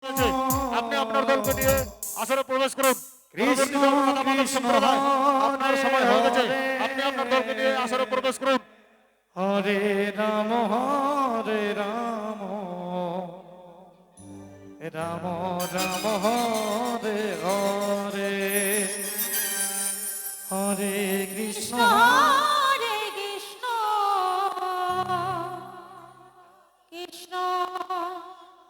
আপনি আপনার দলকে নিয়ে আসরে প্রবেশ করুন। কৃষ্ণ কৃষ্ণ আপনার সময় হয়ে গেছে, আপনি আপনার দলকে নিয়ে আসরে প্রবেশ করুন। হরে রাম রাম রাম হরে হরে হরে কৃষ্ণ হরে কৃষ্ণ কৃষ্ণ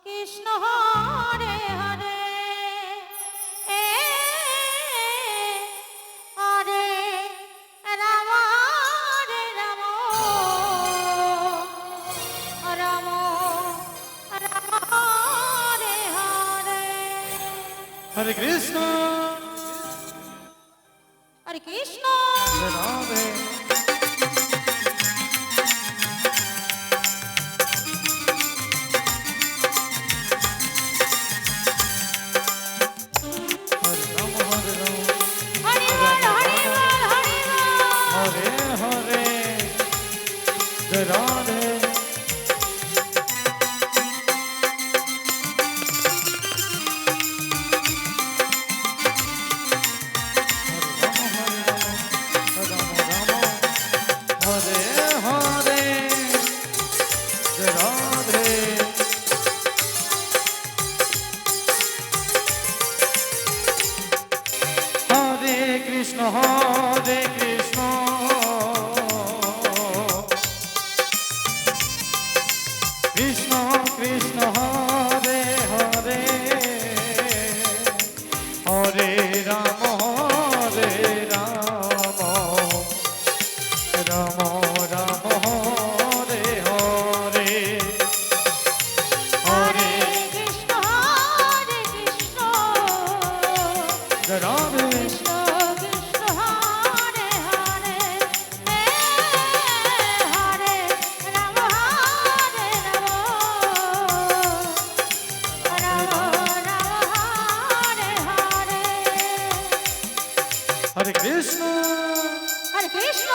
কৃষ্ণ হরে হরে হরে রাম হরে রাম রাম রাম হরে হরে হরে কৃষ্ণ হরে কৃষ্ণ রাধে হরে রাম হরে রাম হরি বল হরি বল হরি বল হরে হরে জয় রাধে হরে হরে জয় রাধে হরে কৃষ্ণ কৃষ্ণ কৃষ্ণ হরে হরে হরে রাম রাম রাম হরে হরে হরে কৃষ্ণ রাধে কৃষ্ণ কৃষ্ণ হরে হরে হরে রাম হরে রাম রাম হরে হরে হরে কৃষ্ণ হরে কৃষ্ণ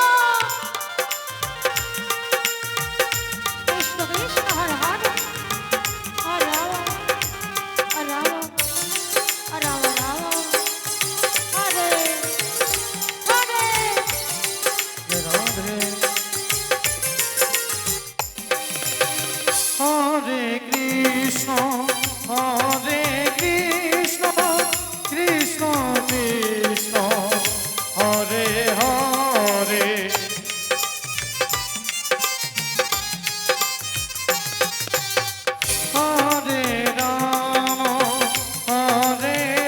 কৃষ্ণ কৃষ্ণ হরে হরে হরে রাম হরে রাম রাম হরে হরে রাধে হরে কৃষ্ণ কৃষ্ণ কৃষ্ণ হরে হরে হরে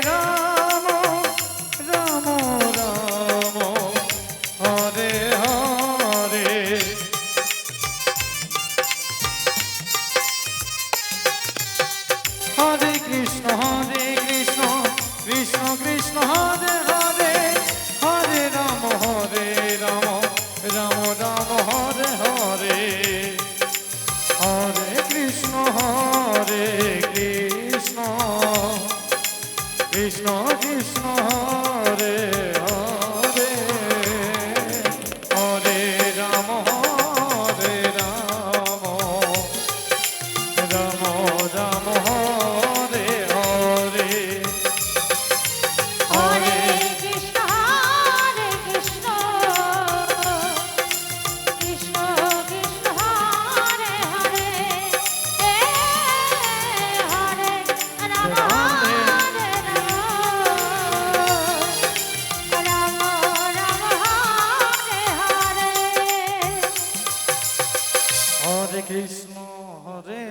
রাম রাম রাম হরে হরে হরে কৃষ্ণ কৃষ্ণ কৃষ্ণ হরে হরে হরে রাম রাম রাম হরে হরে হরে কৃষ্ণ কৃষ্ণ কৃষ্ণ কৃষ্ণ হরে হরে হরে রাম রাম রাম হরে হরে হরে কৃষ্ণ কৃষ্ণ কৃষ্ণ হরে হরে হরে রাম হরে রাম রাম হরে হরে হরে কৃষ্ণ হরে